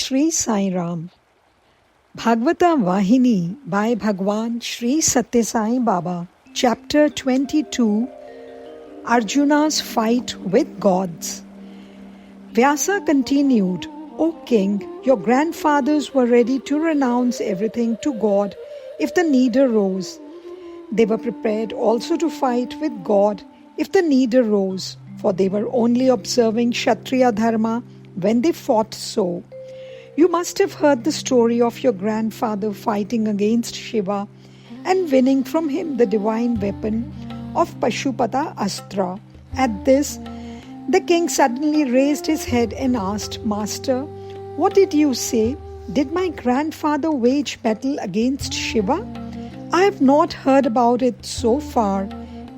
Sri Sai Ram. Bhagavatha Vahini by Bhagavan Sri Sathya Sai Baba. Chapter 22, Arjuna's Fight with Gods. Vyasa continued, O king, your grandfathers were ready to renounce everything to God if the need arose. They were prepared also to fight with God if the need arose, for they were only observing Kshatriya Dharma when they fought so. You must have heard the story of your grandfather fighting against Shiva and winning from him the divine weapon of Pashupata Astra. At this, the king suddenly raised his head and asked, Master, what did you say? Did my grandfather wage battle against Shiva? I have not heard about it so far.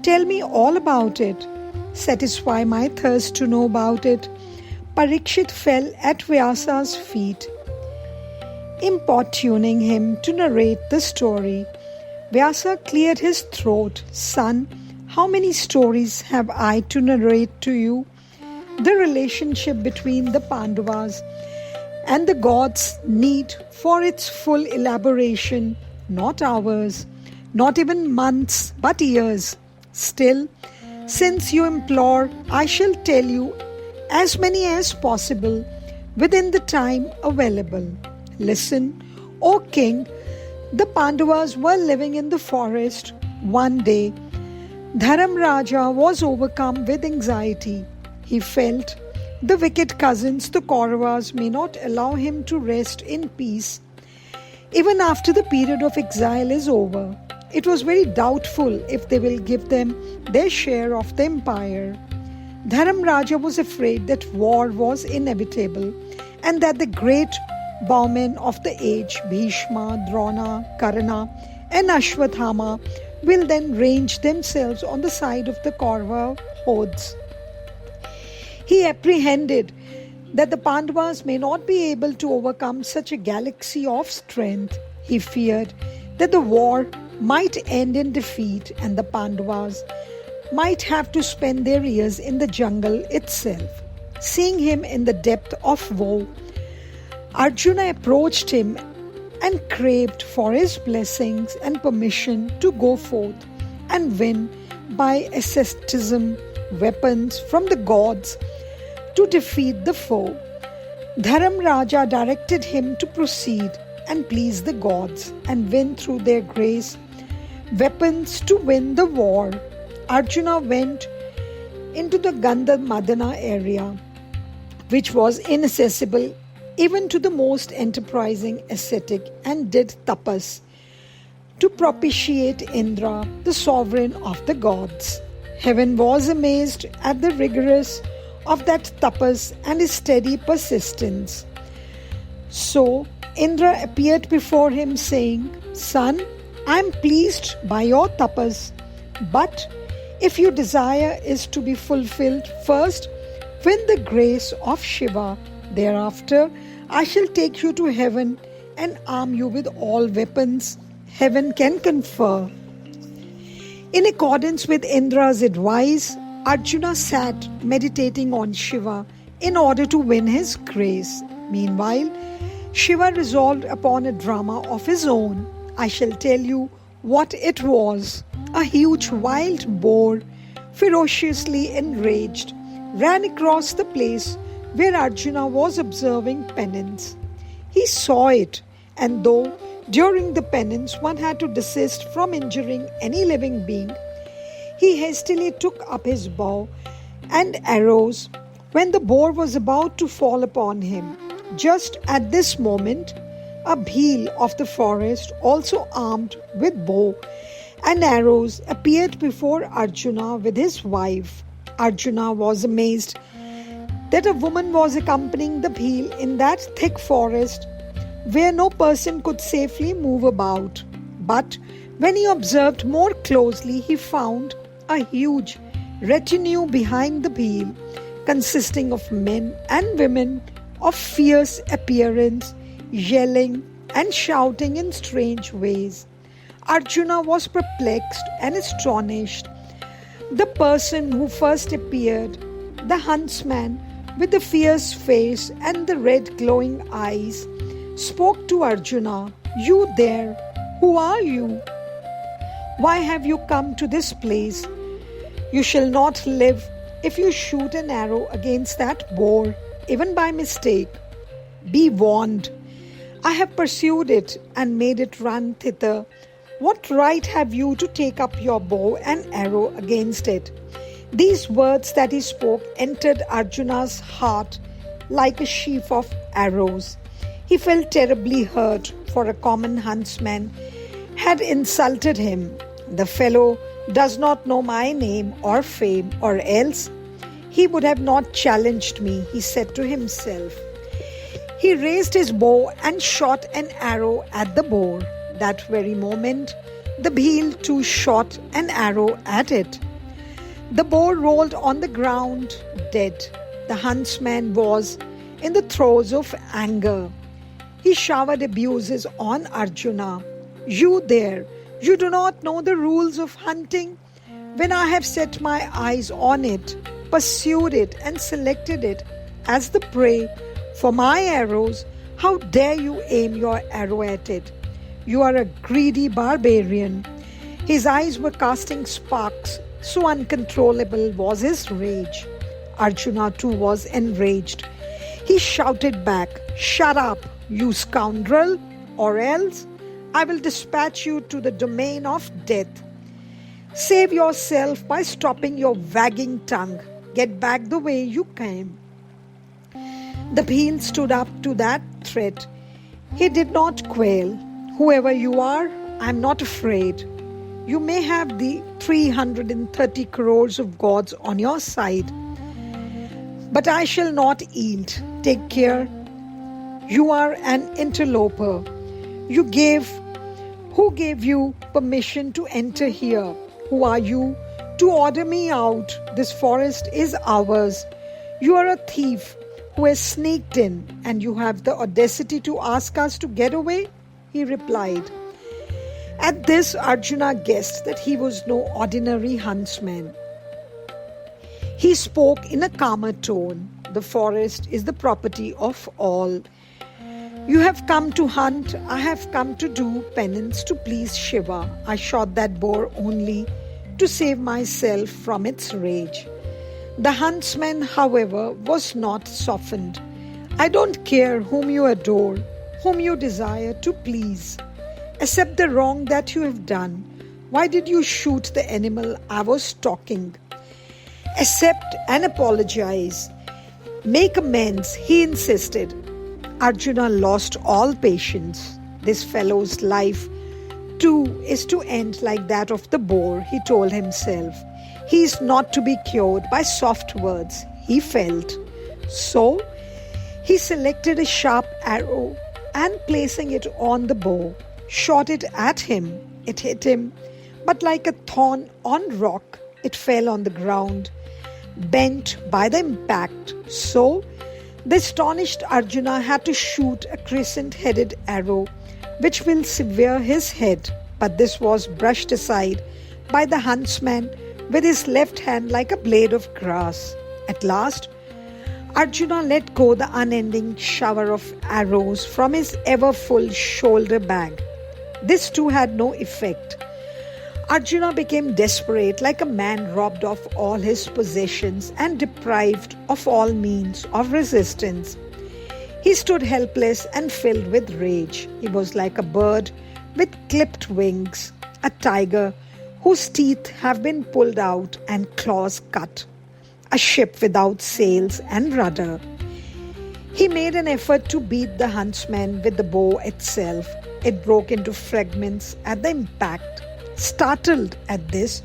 Tell me all about it. Satisfy my thirst to know about it. Parikshit fell at Vyasa's feet, importuning him to narrate the story. Vyasa cleared his throat. Son, how many stories have I to narrate to you? The relationship between the Pandavas and the gods need for its full elaboration, not hours, not even months, but years. Still, since you implore, I shall tell you as many as possible within the time available. Listen, O king, the Pandavas were living in the forest. One day, Dharamraja was overcome with anxiety. He felt the wicked cousins, the Kauravas, may not allow him to rest in peace even after the period of exile is over. It was very doubtful if they will give them their share of the empire. Dharamraja was afraid that war was inevitable and that the great bowmen of the age, Bhishma, Drona, Karna and Ashwathama, will then range themselves on the side of the Kaurava hordes. He apprehended that the Pandavas may not be able to overcome such a galaxy of strength. He feared that the war might end in defeat and the Pandavas might have to spend their years in the jungle itself. Seeing him in the depth of woe, Arjuna approached him and craved for his blessings and permission to go forth and win by asceticism weapons from the gods to defeat the foe. Dharamraja directed him to proceed and please the gods and win through their grace weapons to win the war. Arjuna went into the Gandhamadana area, which was inaccessible even to the most enterprising ascetic, and did tapas to propitiate Indra, the sovereign of the gods. Heaven was amazed at the rigorous of that tapas and his steady persistence. So Indra appeared before him saying, Son, I am pleased by your tapas, but if your desire is to be fulfilled, first win the grace of Shiva. Thereafter, I shall take you to heaven and arm you with all weapons heaven can confer. In accordance with Indra's advice, Arjuna sat meditating on Shiva in order to win his grace. Meanwhile, Shiva resolved upon a drama of his own. I shall tell you what it was. A huge wild boar, ferociously enraged, ran across the place where Arjuna was observing penance. He saw it, and though during the penance one had to desist from injuring any living being, he hastily took up his bow and arrows when the boar was about to fall upon him. Just at this moment, a bhil of the forest, also armed with bow and arrows, appeared before Arjuna with his wife. Arjuna was amazed that a woman was accompanying the bhil in that thick forest where no person could safely move about. But when he observed more closely, he found a huge retinue behind the bhil, consisting of men and women of fierce appearance, yelling and shouting in strange ways. Arjuna was perplexed and astonished. The person who first appeared, the huntsman, with the fierce face and the red glowing eyes, spoke to Arjuna, "You there, who are you? Why have you come to this place? You shall not live if you shoot an arrow against that boar, even by mistake. Be warned. I have pursued it and made it run thither. What right have you to take up your bow and arrow against it?" These words that he spoke entered Arjuna's heart like a sheaf of arrows. He felt terribly hurt, for a common huntsman had insulted him. "The fellow does not know my name or fame, or else he would have not challenged me," he said to himself. He raised his bow and shot an arrow at the boar. That very moment, the bheel too shot an arrow at it. The boar rolled on the ground dead. The huntsman was in the throes of anger. He showered abuses on Arjuna. "You there, you do not know the rules of hunting? When I have set my eyes on it, pursued it and selected it as the prey for my arrows, how dare you aim your arrow at it? You are a greedy barbarian." His eyes were casting sparks, so uncontrollable was his rage. Arjuna too was enraged. He shouted back, "Shut up, you scoundrel, or else I will dispatch you to the domain of death. Save yourself by stopping your wagging tongue. Get back the way you came." The bheel stood up to that threat. He did not quail. "Whoever you are, I am not afraid. You may have the 330 crores of gods on your side, but I shall not yield. Take care. You are an interloper. Who gave you permission to enter here? Who are you to order me out? This forest is ours. You are a thief who has sneaked in, and you have the audacity to ask us to get away?" he replied. At this, Arjuna guessed that he was no ordinary huntsman. He spoke in a calmer tone. "The forest is the property of all. You have come to hunt, I have come to do penance to please Shiva. I shot that boar only to save myself from its rage." The huntsman, however, was not softened. "I don't care whom you adore, whom you desire to please. Accept the wrong that you have done. Why did you shoot the animal I was stalking? Accept and apologize. Make amends," he insisted. Arjuna lost all patience. This fellow's life too is to end like that of the boar, he told himself. He is not to be cured by soft words, he felt. So he selected a sharp arrow and placing it on the bow, shot it at him. It hit him, but like a thorn on rock, it fell on the ground, bent by the impact. So the astonished Arjuna had to shoot a crescent-headed arrow, which will sever his head. But this was brushed aside by the huntsman with his left hand like a blade of grass. At last, Arjuna let go the unending shower of arrows from his ever-full shoulder bag. This too had no effect. Arjuna became desperate, like a man robbed of all his possessions and deprived of all means of resistance. He stood helpless and filled with rage. He was like a bird with clipped wings, a tiger whose teeth have been pulled out and claws cut, a ship without sails and rudder. He made an effort to beat the huntsman with the bow itself. It broke into fragments at the impact. Startled at this,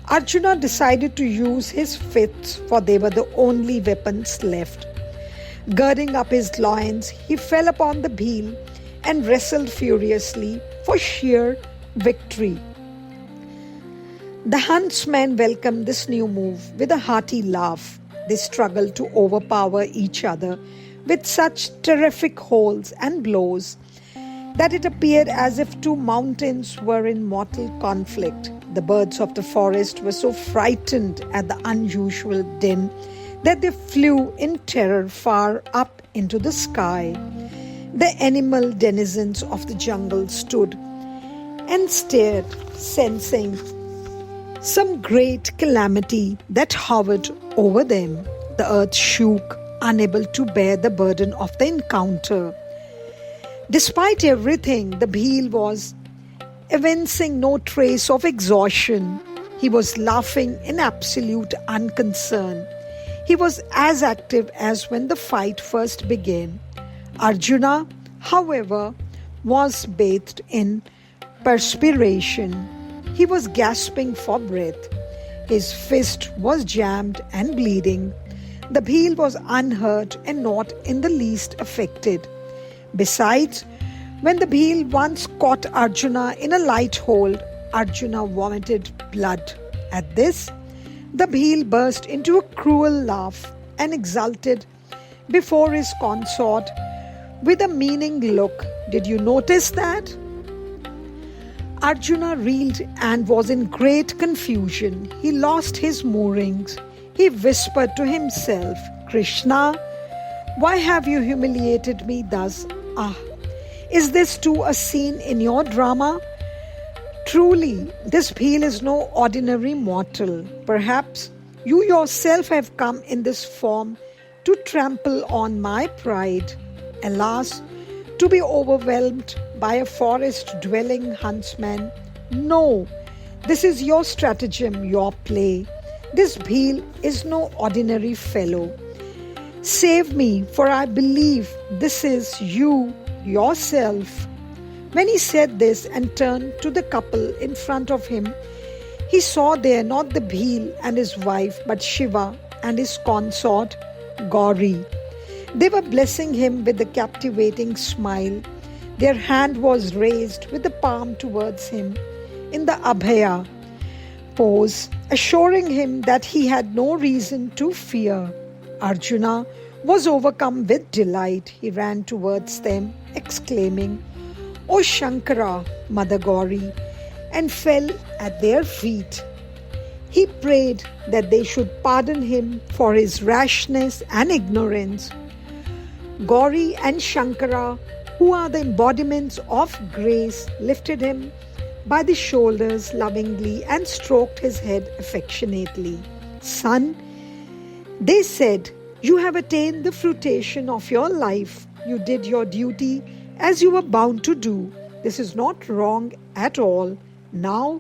Arjuna decided to use his fists, for they were the only weapons left. Girding up his loins, he fell upon the bheel and wrestled furiously for sheer victory. The huntsman welcomed this new move with a hearty laugh. They struggled to overpower each other with such terrific holds and blows that it appeared as if two mountains were in mortal conflict. The birds of the forest were so frightened at the unusual din that they flew in terror far up into the sky. The animal denizens of the jungle stood and stared, sensing some great calamity that hovered over them. The earth shook, unable to bear the burden of the encounter. Despite everything, the Bhil was evincing no trace of exhaustion. He was laughing in absolute unconcern. He was as active as when the fight first began. Arjuna, however, was bathed in perspiration. He was gasping for breath. His fist was jammed and bleeding. The Bhil was unhurt and not in the least affected. Besides, when the Bhil once caught Arjuna in a light hold, Arjuna vomited blood. At this, the Bhil burst into a cruel laugh and exulted before his consort with a meaning look. Did you notice that? Arjuna reeled and was in great confusion. He lost his moorings. He whispered to himself, Krishna, why have you humiliated me thus? Is this too a scene in your drama? Truly, this Bhil is no ordinary mortal. Perhaps you yourself have come in this form to trample on my pride. Alas, to be overwhelmed by a forest-dwelling huntsman. No, this is your stratagem, your play. This Bhil is no ordinary fellow. Save me, for I believe this is you yourself. When he said this and turned to the couple in front of him, he saw there not the Bhil and his wife, but Shiva and his consort, Gauri. They were blessing him with a captivating smile. Their hand was raised with the palm towards him in the Abhaya pose, assuring him that he had no reason to fear. Arjuna was overcome with delight. He ran towards them, exclaiming, O Shankara, Mother Gauri, and fell at their feet. He prayed that they should pardon him for his rashness and ignorance. Gauri and Shankara, who are the embodiments of grace, lifted him by the shoulders lovingly and stroked his head affectionately. Son, they said, you have attained the fruition of your life. You did your duty as you were bound to do. This is not wrong at all. Now,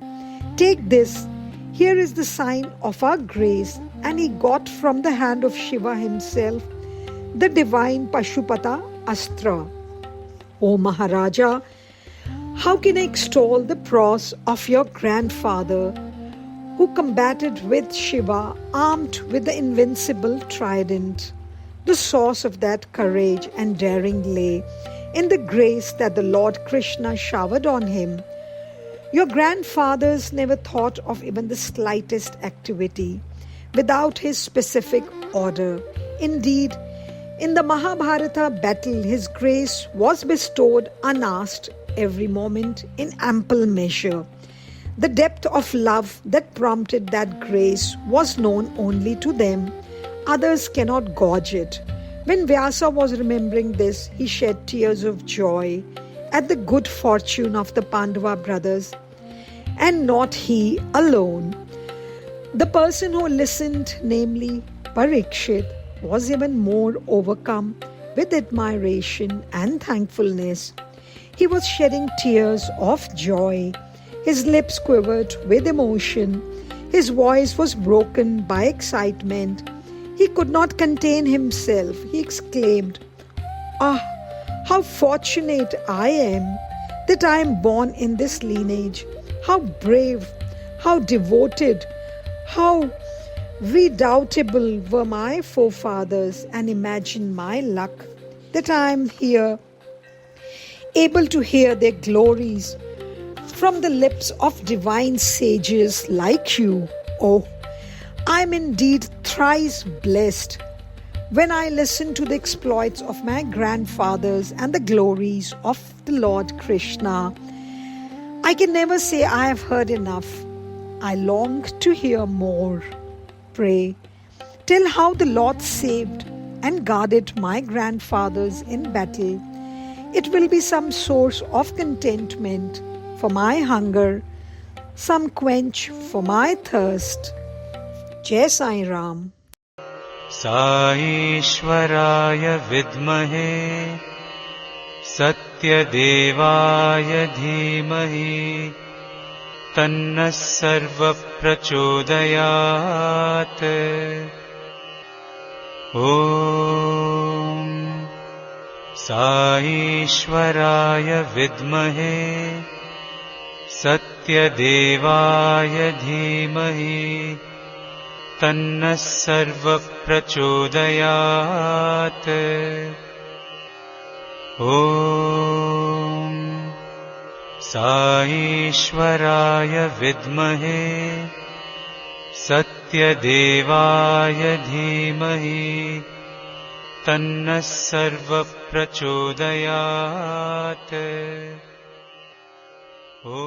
take this. Here is the sign of our grace. And he got from the hand of Shiva himself the divine Pashupata Astra. O Maharaja, how can I extol the prowess of your grandfather, who combated with Shiva armed with the invincible trident? The source of that courage and daring lay in the grace that the Lord Krishna showered on him. Your grandfathers never thought of even the slightest activity without his specific order. Indeed, in the Mahabharata battle, his grace was bestowed unasked every moment in ample measure. The depth of love that prompted that grace was known only to them. Others cannot gauge it. When Vyasa was remembering this, he shed tears of joy at the good fortune of the Pandava brothers, and not he alone. The person who listened, namely Parikshit, was even more overcome with admiration and thankfulness. He was shedding tears of joy. His lips quivered with emotion. His voice was broken by excitement. He could not contain himself. He exclaimed, how fortunate I am that I am born in this lineage. How brave, how devoted, how redoubtable were my forefathers, and imagine my luck that I am here, able to hear their glories from the lips of divine sages like you. Oh, I am indeed thrice blessed when I listen to the exploits of my grandfathers and the glories of the Lord Krishna. I can never say I have heard enough. I long to hear more. Pray, Tell how the Lord saved and guarded my grandfathers in battle. It will be some source of contentment for my hunger, some quench for my thirst. Jai Sai Ram. Saishwaraya vidmahe Sathya Devaya dhimahi Tanna sarva prachodayat. Om Saishwaraya vidmahe Sathya Devaya dhimahi Tanna sarva prachodayat. Om Saishwaraya vidmahe Sathya Devaya dhimahi Tanna sarva prachodayat.